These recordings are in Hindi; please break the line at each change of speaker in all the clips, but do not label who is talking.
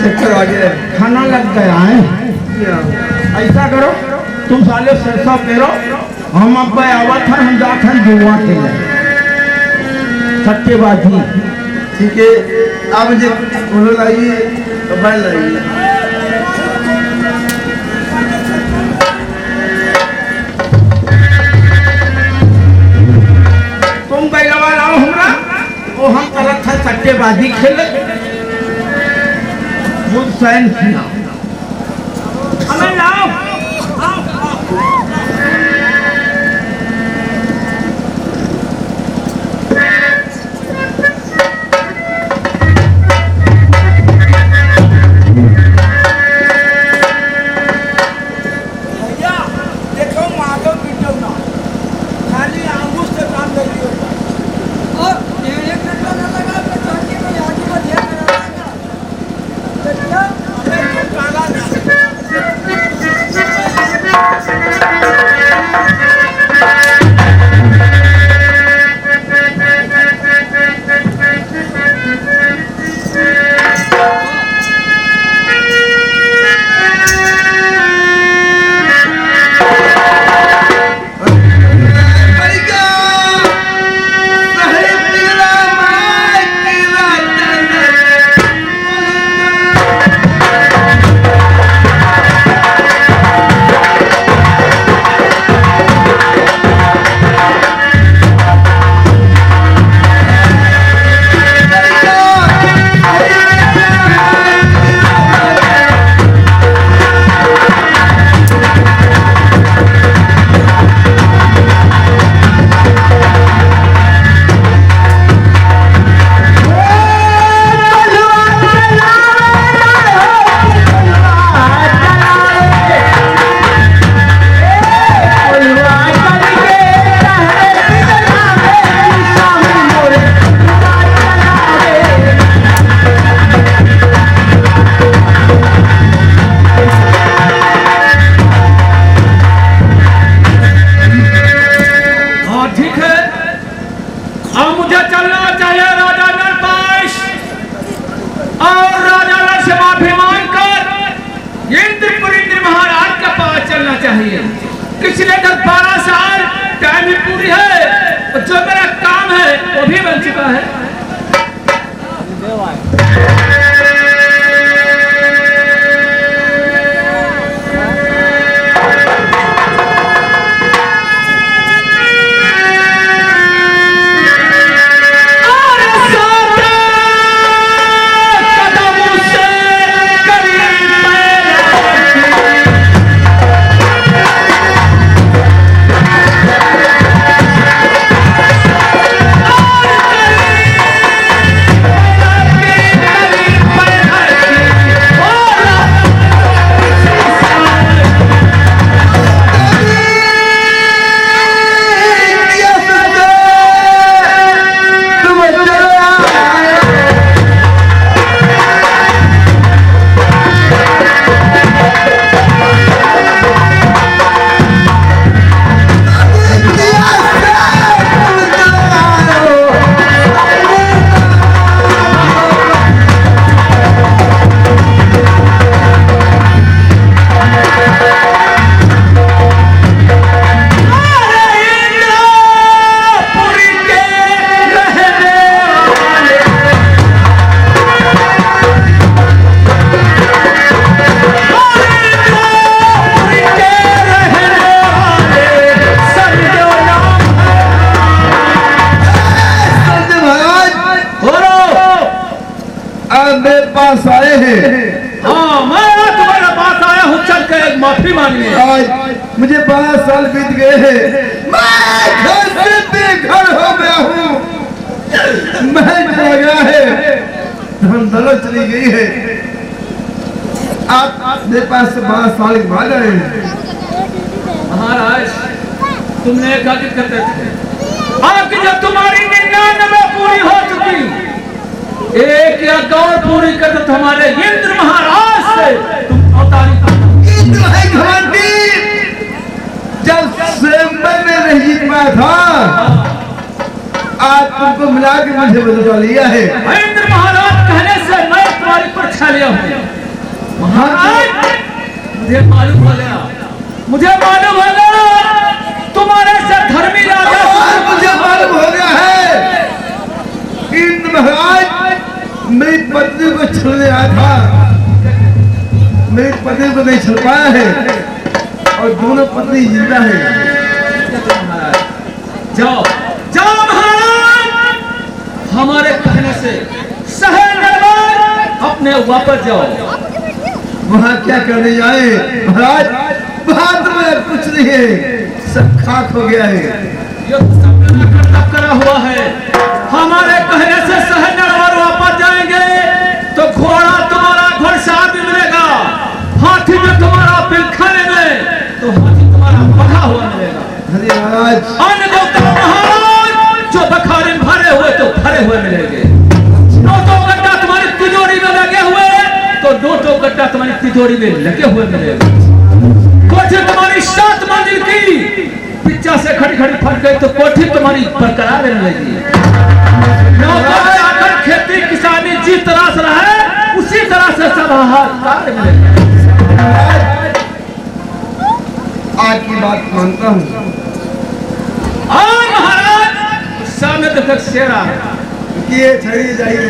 चक्कर आ गया,
खाना लग गया है। ऐसा करो, तुम साले सरसा पेरो, हम अब आवत हैं, हम जाते हैं जुआ खेले सट्टेबाजी।
ठीक है, आप मुझे बोलो लाइए तो बैल लाइए।
तुम बैलवा लाओ हमरा, वो हम करत है सट्टेबाजी खेले। मुझ सैन किया हमें लाओ। पिछले 10-12 साल टाइम पूरी है, जो मेरा काम है वो भी बन चुका है।
पास आए हैं।
हाँ, मैं तुम्हारे पास आया हूँ, चल के माफी मांगने।
आज मुझे 12 साल बीत गए हैं, मैं घर से बेघर हो गया हूँ, मैं चला गया है, धन दौलत चली गई है। आप मेरे पास से 12 साल के बाद आए हैं।
महाराज, तुमने एक हकीकत करते थे, आपकी जब तुम्हारी 99 पूरी हो चुकी, एक या गौर पूरी कर तो हमारे इंद्र महाराज से तुम अवतारी
जब स्वयंवर में नहीं पाया था, आज तुमको मिला के मुझे बदलवा लिया है।
इंद्र महाराज कहने से मैं तुम्हारी परीक्षा लिया हूँ। मुझे मालूम हो गया, मुझे मालूम हो गया तुम्हारे से धर्मी राजा।
मुझे मालूम हो गया है कि महाराज मेरी पत्नी को छलने आया था, मेरी पत्नी को नहीं छल पाया है और दोनों पत्नी जिंदा है।
जाओ जाओ महाराज, हमारे कहने से शहर दरबार अपने वापस जाओ।
वहाँ क्या करने जाए महाराज, वहाँ तो मेरा कुछ नहीं है, सब खाक हो गया है।
ये सब करा हुआ है। हमारे कहने से शहर दरबार वापस जाएंगे तो घोड़ा तुम्हारा घोड़सार भी मिलेगा, हाथी में तुम्हारा बिलखा लेंगे तो हाथी तुम्हारा बढ़ा हुआ मिलेगा।
हरे महाराज,
अन्य देवता महाराज जो बखारे में भरे हुए तो भरे हुए मिलेंगे। नोटों गड्ढा तुम्हारी तिजोरी में लगे हुए तो नोटों गड्ढा तुम्हारी तिजोरी में लगे हुए मिलेगा। कोठी तुम्हारी 7 मंजिल की पिच्चा से खड़ी खड़ी फट गई तो कोठी तुम्हारी बरकरार मिलेगी। नौकर आकर खेती किसानी जिस तरह से रहे उसी तरह से सब हाहाकार मिलेगा।
आज की बात मानता हूँ।
महाराज सामने तो तक शेरा
ये छड़ी जाइए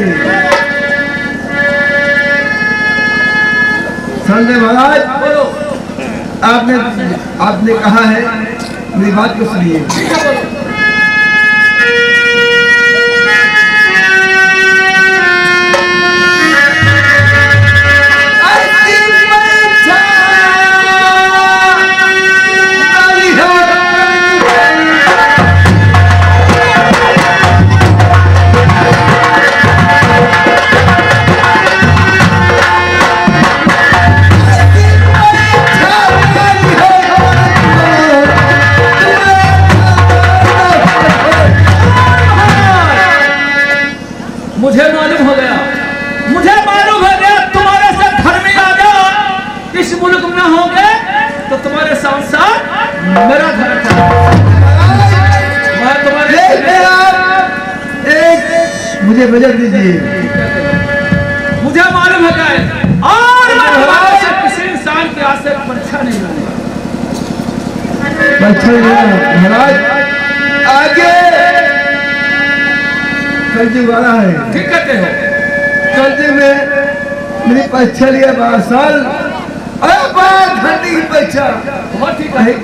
संजय महाराज, आपने कहा है, मेरी बात को सुनिए।
मुझे मालूम हो गया, मुझे मालूम हो गया तुम्हारे से धर्मी राजा इस मुल्क में होंगे तो तुम्हारे साथ साथ मेरा धर्म था। मैं तुम्हारे
एक मुझे बजट दीजिए।
मुझे मालूम है क्या और मैं से किसी इंसान के हाथ से परीक्षा नहीं लूंगा।
महाराज आगे कलयुग वाला है।
ठीक कहते हो।
कलयुग में मेरी परीक्षा लिया 12 साल, अरे 12 घंटे की परीक्षा।
बहुत ठीक है।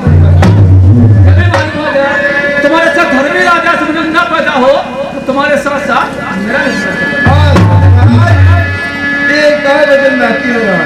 मालूम हो गया तुम्हारे साथ धर्मी राजा से न पैदा हो तो तुम्हारे साथ साथ मेरा
एक वजन बाकी हो रहा है।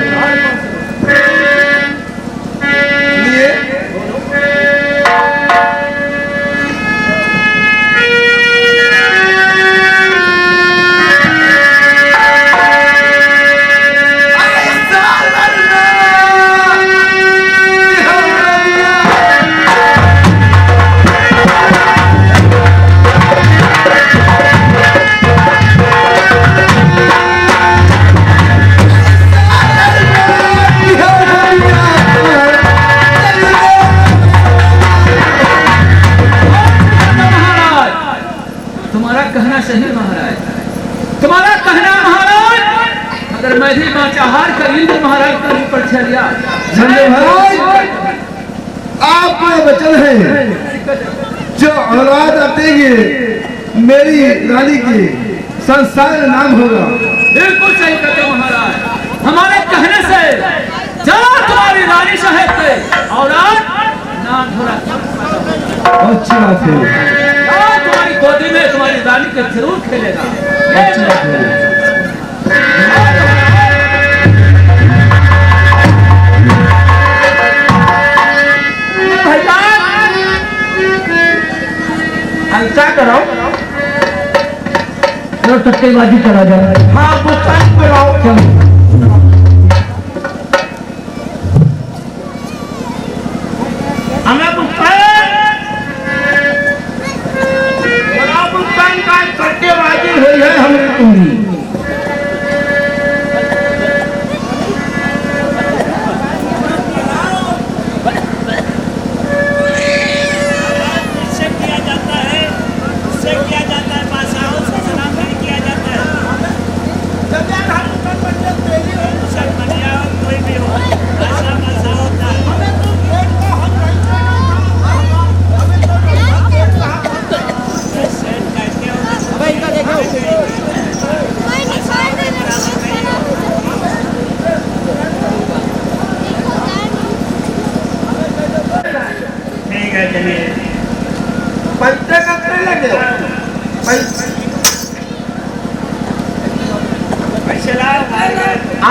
कहना सही महाराज, तुम्हारा कहना महाराज, अगर मैं भी मांसाहार कर इंद्र महाराज का परीक्षा लिया।
संजय महाराज, आपका वचन है जो औलाद आप देंगे मेरी रानी की संसार नाम होगा।
बिल्कुल सही कहते हो महाराज, हमारे कहने से जरा तुम्हारी रानी साहब पे औलाद नाम होगा।
अच्छी बात है।
तुम्हारी गोदी में तुम्हारी रानी के जरूर खेलेगा।
अच्छी बात है।
ऐसा करो
तो सट्टेबाजी करा जाए।
हाँ बुखार कराओ। हमें बुखार का सट्टेबाजी हुई है हमें पूरी।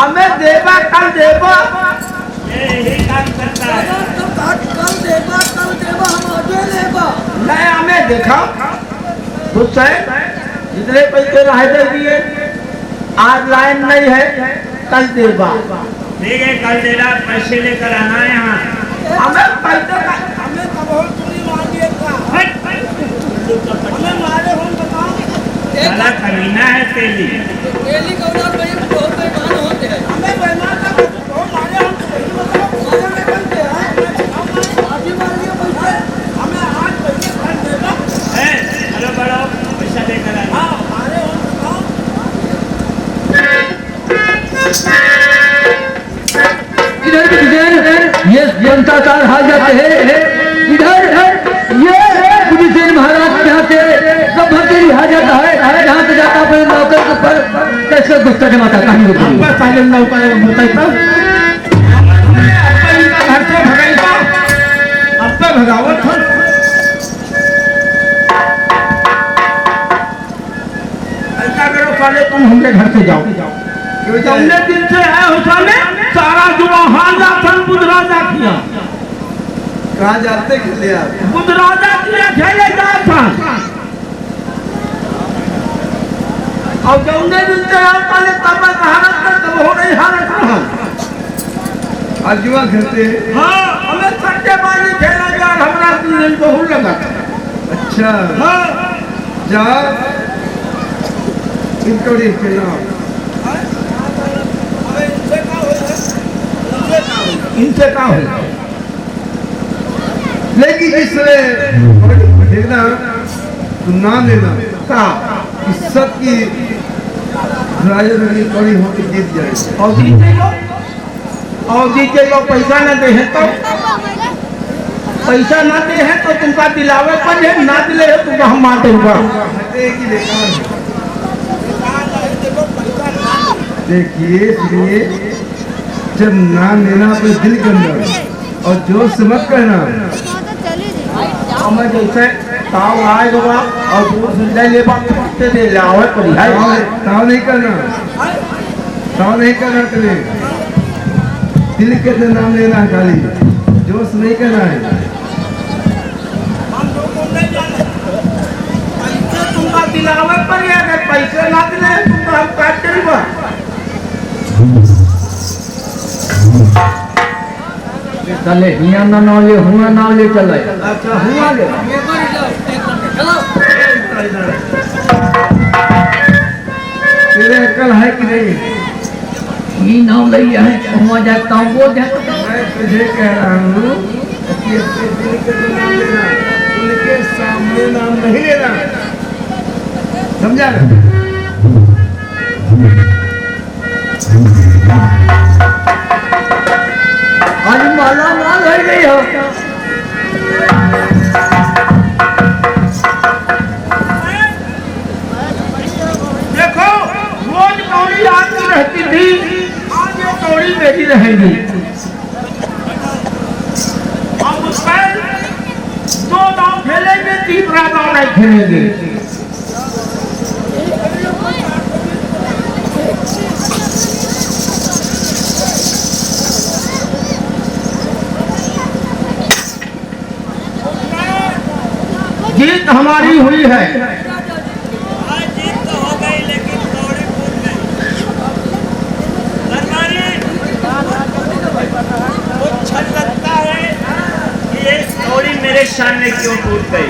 हमें देवा कल देवा
यही काम करता है।
कल देगा हम आगे लेगा।
नहीं हमें देखा खुश है जितने पैसे रहे दिए आज लाइन नहीं है कल देवा
ठीक है, कल देना पैसे लेकर आना है यहाँ।
हमें पैसे
हमें कबूल पूरी मार दिए था। हमें मारे हम बताओ।
साला कमीना है तेली।
डेली कौन भाई बहुत बेईमान होते हैं। हमें बेईमान का बहुत मारे हम सही बताओ। मारे में बनते हैं। अभी मार दिया पैसे। हमें आज पैसे कर देगा।
है, चलो बढ़ो, पैसा लेकर आना।
हाँ मारे हम बताओ।
इधर ये जनता का हाजत है इधर ये बुद्धिसेन महाराज के यहाँ से सब भर्ती हाजत है जहाँ से जाता अपने नौकर के पर कैसे गुस्सा जमाता कहानी
आपका साइलेंट नौकर होता है तब इनका घर से भगाई अब तो भगावत हो ऐसा करो साले तुम हमके घर से जाओ तुमने दिन से है हुसाने सारा जुआ हाजा सन बुध राजा किया
कहाँ जाते के लिए आप
बुध राजा किया खेले जा था और जौने दिन से आओ पहले तब हालत कर तब हो रही हालत रहा
आज जुआ खेलते हैं
हाँ हमें सट्टेबाजी खेला यार हमारा दिन बहुत लगा
अच्छा
हाँ
जा इनको खेला
इनसे का हो
लेकिन इसलिए देखना तुम नाम लेना
का
इस सब की राजनीति कड़ी होकर जीत जाए
और जीते लो पैसा न दे है तो पैसा न दे है तो तुमका दिलावे पर है ना दिले है तुमका हम मार दूंगा
एक ही बेकार है। देखिए सुनिए जब नाम लेना अपने दिल के अंदर और जोर से मत कहना
हमें जैसे ताव आए दो और दूर से ले बात से दे लावे पर है
ताव नहीं करना तुम्हें दिल के अंदर नाम लेना है खाली जोर से नहीं कहना है
हम लोग को नहीं जाने।
पैसे तुमका दिलावे पर है अगर पैसे ना दिले तुमका हम काट देंगे
चले हिया ना नाव ले हुआ नाव ले चले
अच्छा हुआ ले
ये मर जाओ एक घंटे चलो।
तेरे अक्ल है कि नहीं
ये नाव ले है हुआ जाता हूँ वो जाता
मैं तुझे कह रहा हूँ कि अपने दिल के अंदर नाम लेना उनके सामने नाम नहीं लेना समझा
आज माला माल हो गई हो
देखो रोज कौड़ी आदमी रहती थी आज ये कौड़ी मेरी रहेगी अब उस पर दो दांव खेलेंगे तीसरा दांव नहीं खेलेंगे जीत हमारी हुई है
आज जीत तो हो गई लेकिन कौड़ी फूट गई। सरकारी कुछ छल लगता है कि ये कौड़ी मेरे सामने क्यों टूट गई।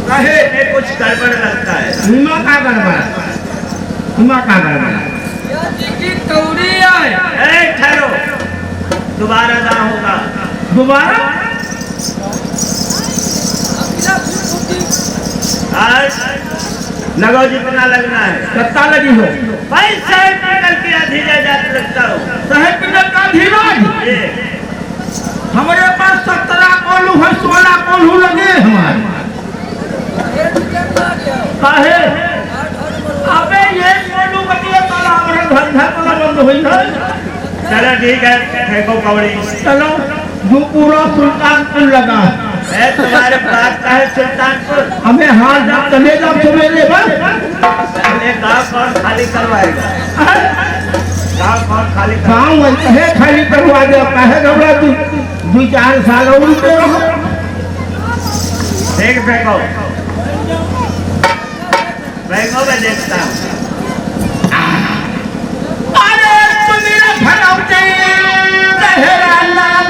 कहे
में कुछ गड़बड़ लगता है।
हिमा का गड़बड़ हिमा का गड़बड़
कौड़ी आए।
ए, ठहरो, दोबारा ना होगा।
दोबारा
आज लगाओ जितना लगना है।
सत्ता लगी हो
भाई साहब निकल के आधी जात लगता हो।
साहेब का धीरज
ये
हमारे पास 17 कोल्हू है 16 कोल्हू लगे हमारे काहे अबे ये कोल्हू बतिया ताला हमारे धंधा ताला बंद हुई है
चलो ठीक है, फेंको कौड़ी।
चलो जो पूरा सुल्तानपुर लगा
है तुम्हारे पास का है सुल्तानपुर।
हमें हार जा चलेगा सवेरे बस
पहले गाँव कौन खाली करवाएगा।
गाँव है खाली करवा दे काहे घबरा तू 2-4 साल और रुके रहो
देख फेंको फेंको मैं देखता हूँ
अरे तुम्हें भरौते तेरा लाल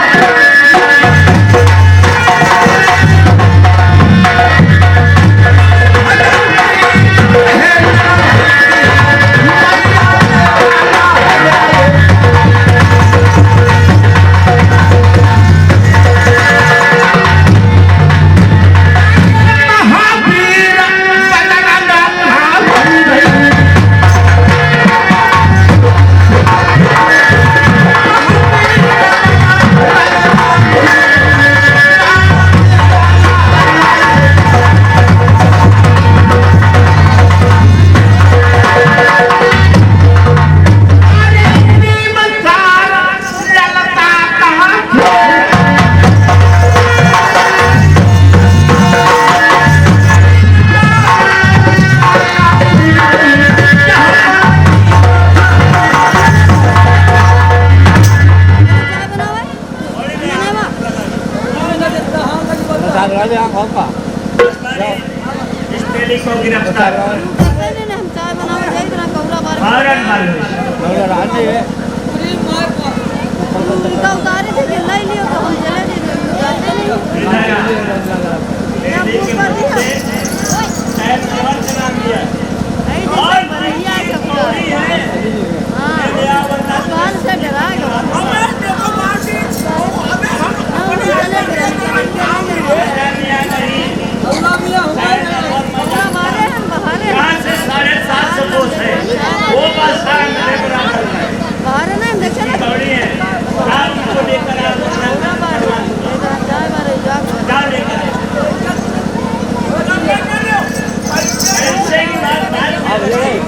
को गिरफ्तार
उतारे थे कि नहीं लियो तो हम चले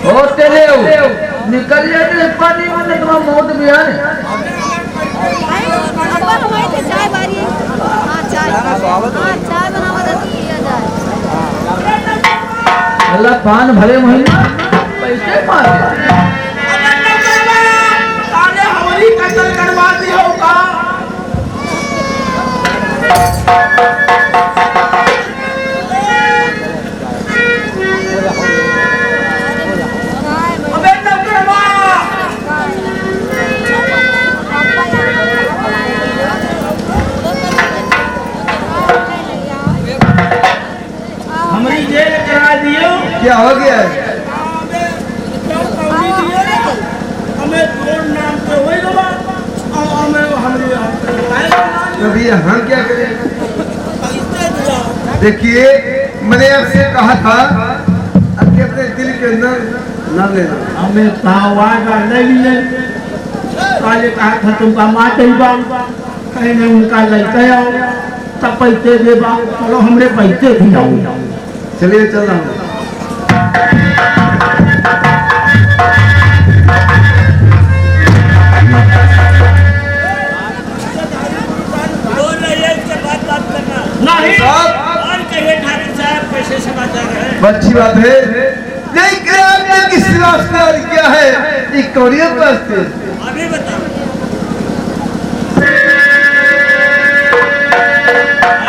होते ले निकल जाते पानी में तो मौत भी है
चाय बारी चाय बनावा तो किया जाए
अल्लाह पान भरे महीना पैसे मारे
हमारी कत्ल करवा दी होगा हमारी जेल करा दियो
क्या हो गया है?
हमें तोड़ नाम पे होई गवा और हमें हमरे
अभी हम क्या करें?
पैसे दिया
देखिए मैंने आपसे कहा था कि अपने दिल के अंदर न लेना।
हमें कहवागा नहीं ले काले कहा था तुमका माते ही बा कहीं नहीं उनका लड़का आओ तब पैसे दे बा चलो हमरे पैसे भी आओ
चलिए चल रहा हूँ।
नहीं
साहब
और कहिए ठाकुर साहब कैसे समाचार है
अच्छी बात है लेकिन आपने किस रास्ते और क्या है ये कौड़ियत वास्ते
अभी बताओ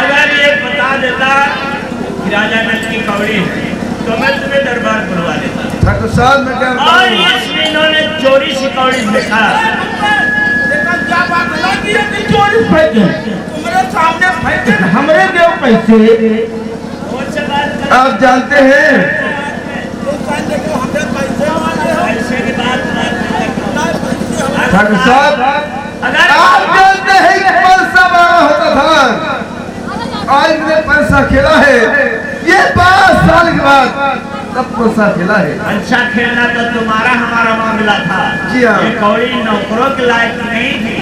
अगर ये बता देता कि राजा नल की कौड़ी है तो मैं तुम्हें दरबार बुलवा लेता
ठाकुर साहब मैं क्या
और
बताऊं?
इन्होंने चोरी से कौड़ी लिखा
क्या बात लगी है कि चोरी पैसे तुम्हारे सामने पैसे हमरे देव पैसे
और से बात कर
आप जानते हैं
पैसे की बात
ठाकुर साहब
अगर
आप जानते हैं कि पैसा बड़ा होता था आज मैंने पैसा खेला है ये 5 साल के बाद तब पैसा खेला है।
अच्छा खेलना तो तुम्हारा हमारा मामला था
जी हाँ।
ये कौड़ी नौकरों के लायक नहीं थी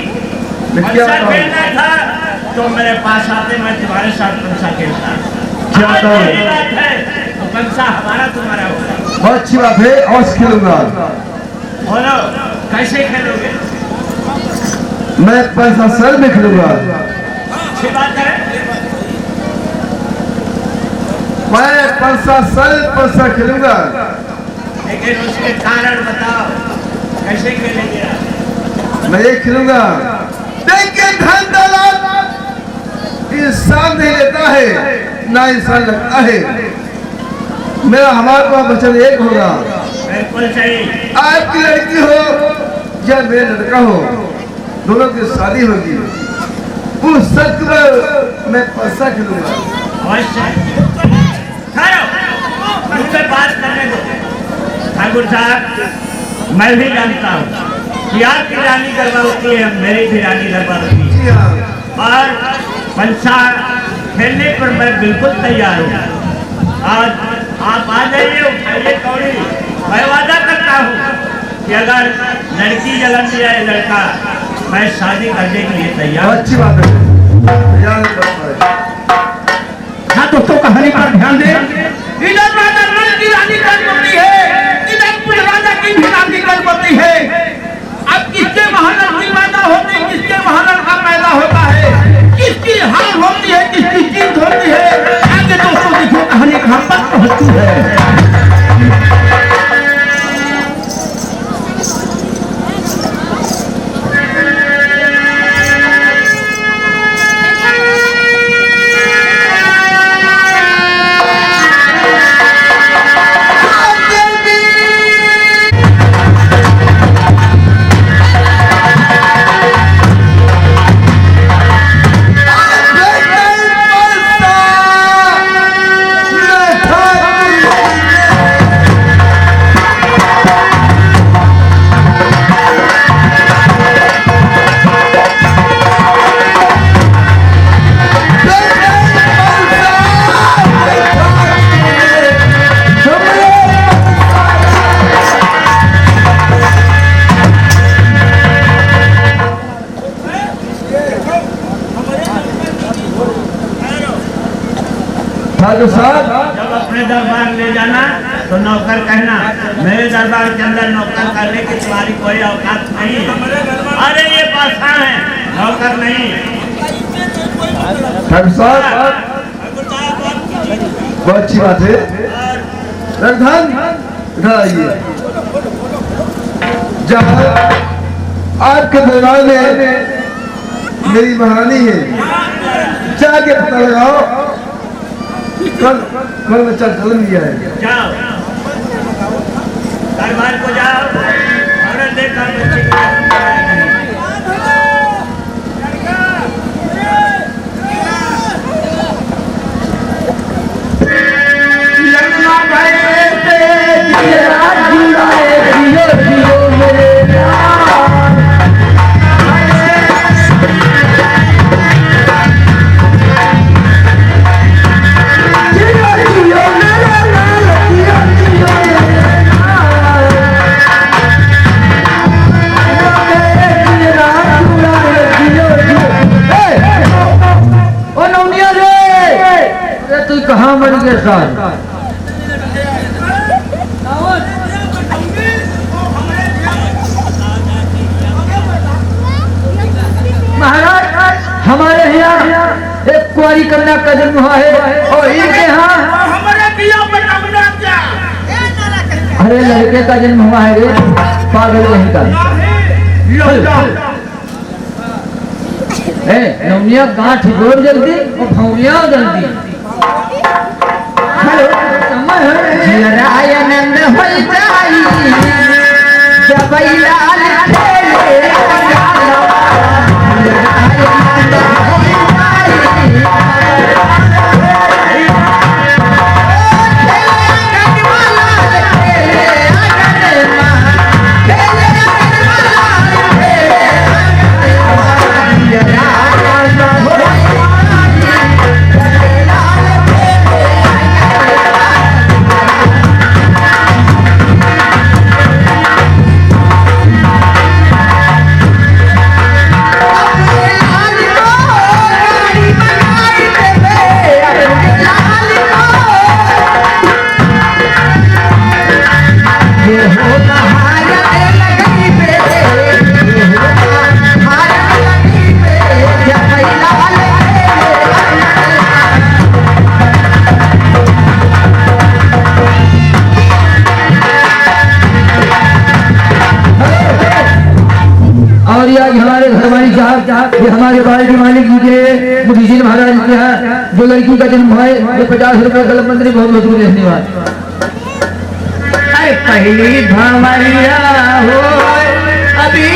मैं क्या
अच्छा
बताऊं?
खेलना था तो मेरे पास आते मैं तुम्हारे साथ पंसा खेलता
क्या
आज
बताऊं?
यही बात है तो पंसा हमारा तुम्हारा होगा
बहुत अच्छी बात है और खेलूंगा
बोलो कैसे खेलोगे
मैं पैसा सर में खेलूंगा
अच्छी बात है
मैं पैसा सर पैसा खेलूंगा
लेकिन उसके कारण बताओ
कैसे खेलेंगे आप?
मैं ये खेलूंगा। देखिए धन दौलत इंसान नहीं लेता है, ना इंसान लगता है। मेरा हमारा वचन एक होगा।
बिल्कुल सही।
आपकी लड़की हो या मेरा लड़का हो, दोनों की शादी होगी। उस सत्य पर मैं पैसा खेलूंगा।
अवश्य। ठहरो, मुझसे बात करने दो। ठाकुर साहब, मैं भी जानता हूँ कि आपकी रानी गर्भवती है, मेरी भी रानी गर्भवती है।
जी हाँ।
और पंचा खेलने पर मैं बिल्कुल तैयार हूँ। आज आप आ जाइए, उठाइए कौड़ी। मैं वादा करता हूँ कि अगर लड़की जलन जाए लड़का, मैं शादी करने के लिए तैयार हूँ।
अच्छी बात है। तैयार है।
हाँ दोस्तों, कहानी पर ध्यान दें।
इधर राजा नल की रानी गर्भवती है, इधर कुल राजा की भी रानी गर्भवती है। अब किसके वहां लड़की पैदा होती है, किसके वहां लड़का पैदा होता है, किसकी हार होती है, किसकी जीत होती है, आगे दोस्तों देखो कहानी कहां तक पहुंचती है।
ठाकुर साहब,
जब अपने दरबार ले जाना तो नौकर कहना, मेरे दरबार के अंदर नौकर करने की तुम्हारी कोई औकात नहीं है। अरे ये बादशाह है, नौकर नहीं।
ठाकुर साहब, बहुत अच्छी बात है। रघुधन, इधर आइए। जहाँ आपके दरबार में मेरी महारानी है, जाके पता लगाओ। कल में चल लिया है।
जाओ दरबार को जाओ और देखा
कहाँ मर गए साहब? महाराज, हमारे यहाँ एक कुंवारी कन्या का जन्म हुआ है और इनके यहाँ
हमारे दिया बना क्या?
अरे लड़के का जन्म हुआ है रे, पागल नहीं का। नवनिया गांठ जोड़ जल्दी और भौनिया जल्दी। आनंद हो जाई जब लाल खेले कि हमारे घर वाली साहब ये हमारे बाल्टी मालिक जी के मुखिया महाराज के यहाँ जो लड़की का जन्म है ये 50 रुपए कलम मंत्री बहुत बहुत रुपये धन्यवाद।
पहली भंवरिया हो अभी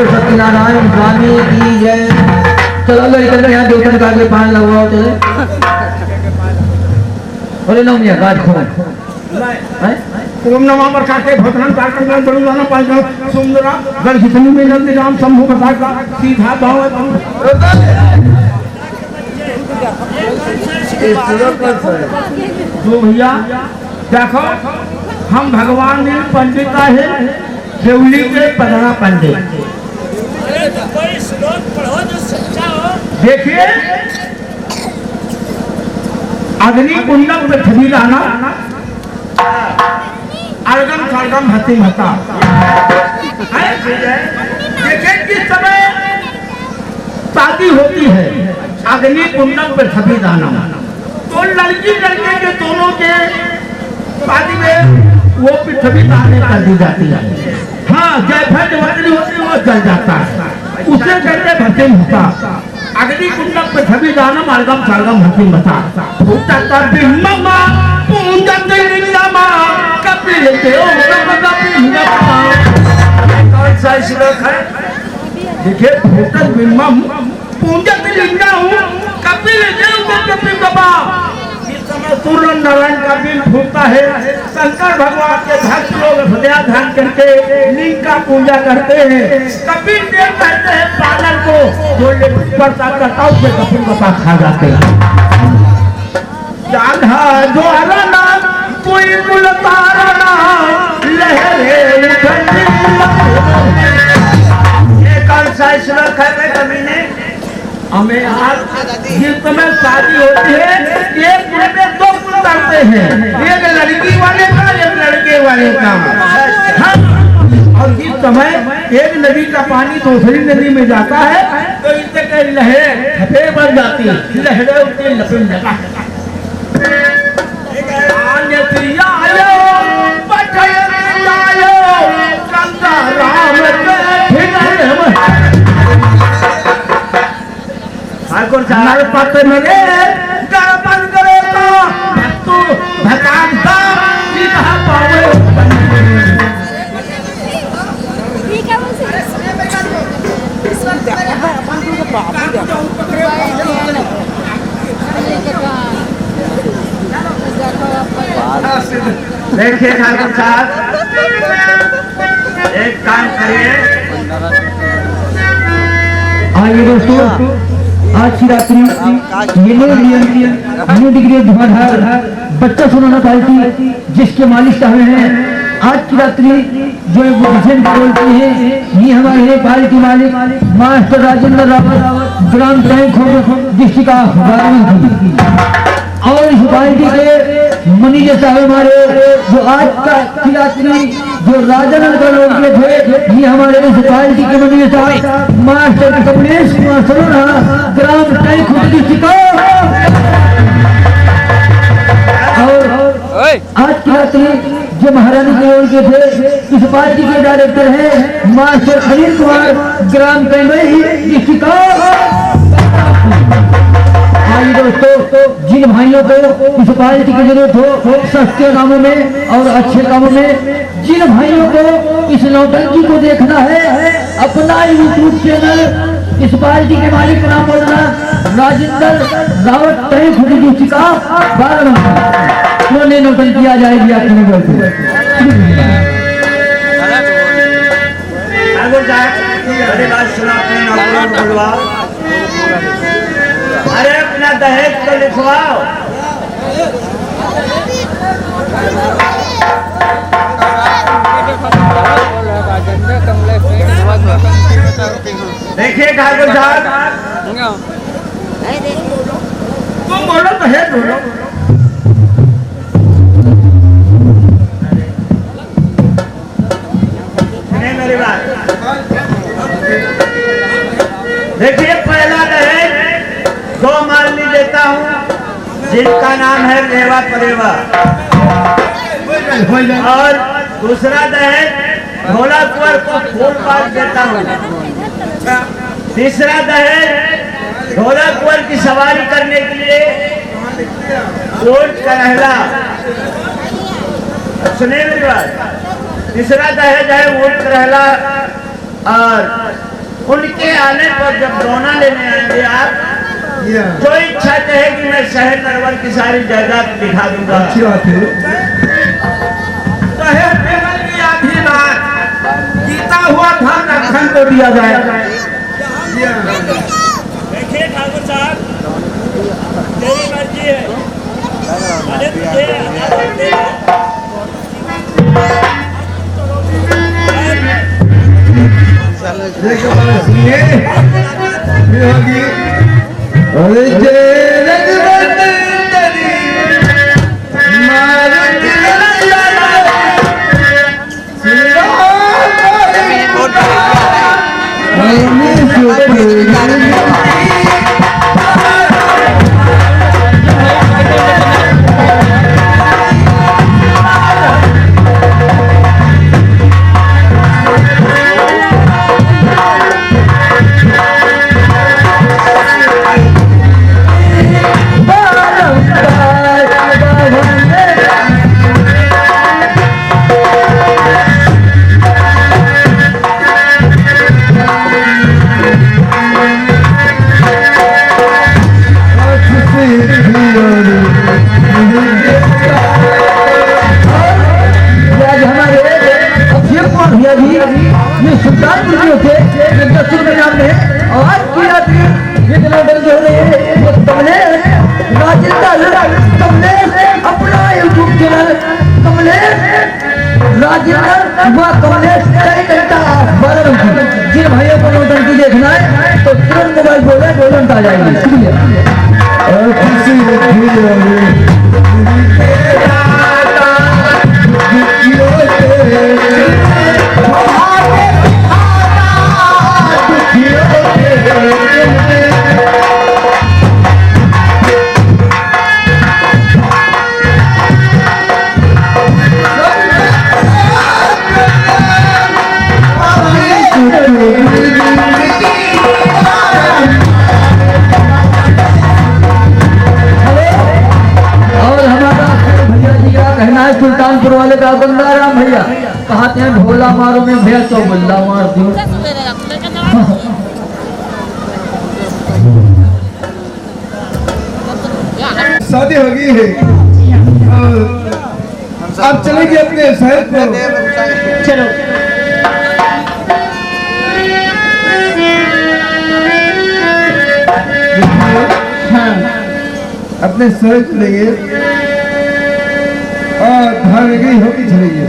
सत्यनारायण स्वामी की जय। चलो अगर इधर यहाँ देवतन का आगे पान लगवाओ चले। अरे नो मियाँ गाज खो
ओम नमः बरकाते भद्रं तारकं बलुदान पालकं सुंदरा गल हितनु में नंद राम शंभु कथा का सीधा भाव जो भैया देखो हम भगवान ने पंडित है केवली के पधरा पंडित।
कोई श्लोक पढ़ो जो सच्चा हो।
देखिए अग्नि कुंडम पृथ्वी लाना अलगम सलगम हती हता। देखिए किस समय शादी होती है अग्नि कुंडम पृथ्वी दाना तो लड़की लड़के के दोनों के शादी में वो पृथ्वी दाने कर दी जाती है। हाँ जयफल जवानी होती है वो जल जाता है उसे कहते भस्म होता। अग्नि कुंडम पृथ्वी दानम अलगम सलगम हती हता। भूतता बिम्बमा पूजन लिंगमा कपिल देव कपिलमा। कौन सा श्लोक है? देखिए भूतन बिम्बम पूजन लिंगा हूँ कपिल देव कपिलमा। सूर्य नारायण का बिल फूटता है शंकर भगवान के भक्त लोग हृदय ध्यान करके लिंग का पूजा करते हैं। कपिल देव कहते हैं पागल को जो स्पर्शा करता उससे कपिल बता खा जाते हैं। जाना जो आना कोई मुलतारना लहरे ये कौन सा श्लोक है कवि ने? हमें आज जिस समय शादी होती है एक दिन में दो कुल करते हैं एक लड़की वाले का एक लड़के वाले का। और जिस समय एक नदी का पानी दूसरी नदी में जाता है तो इससे कई लहरें बढ़ जाती है लहरें उनके लपेट लगा हमारे पास मेरे गरबन करे तो भगवान का सीधा पावे।
ठीक है
देखिए ठाकुर साहब एक काम करिए।
आइए दोस्तों आज की रात्रि ये न्यू डिग्री धुआंधार बच्चा सुनाना पार्टी जिसके मालिक साहब हैं आज की रात्रि जो भजन बोलते हैं ये हमारे पार्टी मालिक master Rajendra Rawat gram tank district of Barabanki और इस पार्टी के मनीजर साहब हमारे जो आज की रात्रि जो राजानंद का लोग थे ये हमारे इस पार्टी के मनीजर साहब मास्टर कमलेश कुमार सरोना ग्राम टैंक डिस्ट्रिक्ट आज की रात्रि जो महारानी की ओर के थे, इस पार्टी के डायरेक्टर हैं मास्टर अनिल कुमार, ग्राम कैमई डिस्ट्रिक्ट। आइए दोस्तों, जिन भाइयों को इस पार्टी की जरूरत हो सस्ते कामों में और अच्छे कामों में, जिन भाइयों को इस नौटंकी को देखना है, अपना यूट्यूब चैनल इस पार्टी के मालिक का नाम बोलना राजेंद्र रावत तय खुद का 12 नौटंकी आ जाएगी आपकी मोबाइल पे।
अरे बात सुना अपने नाम बोलवा, अरे अपना दहेज तो लिखवाओ। देखिए ठाकुर साहब, तुम बोलो दहेज बोलो। मेरी बात देखिए, पहला दहेज 2 मालनी देता हूँ जिनका नाम है रेवा परेवा, और दूसरा दहेज भोला कुंवर को फूल बाग देता हूँ। तीसरा दहेज भोला कुंवर की सवारी करने के लिए ऊंट करहला, सुनिए मेरी बात। तीसरा दहेज है ऊंट करहला, और उनके आने पर जब दोना लेने आएंगे आप, जो इच्छा कहेगी मैं शहर नरवर की सारी जायदाद दिखा दूंगा।
अच्छी बात है।
दहेज देने की आधी बात जीता हुआ धन रखन को दिया जाएगा।
देखिए ठाकुर साहब, तेरी मर्जी है। अरे तुझे
अरे जय रघुवंदनी मारुति जिन भाइयों को नौटंकी देखना है तो तुरंत मोबाइल बोले तुरंत आ जाएंगे। सुल्तानपुर वाले का बंदा राम भैया कहते हैं ढोला मारो में भैया तो बल्ला मार दो। शादी हो गई है और आप चलेंगे अपने शहर को।
चलो
हाँ, अपने शहर चलेंगे और धान गई होगी चलेंगे।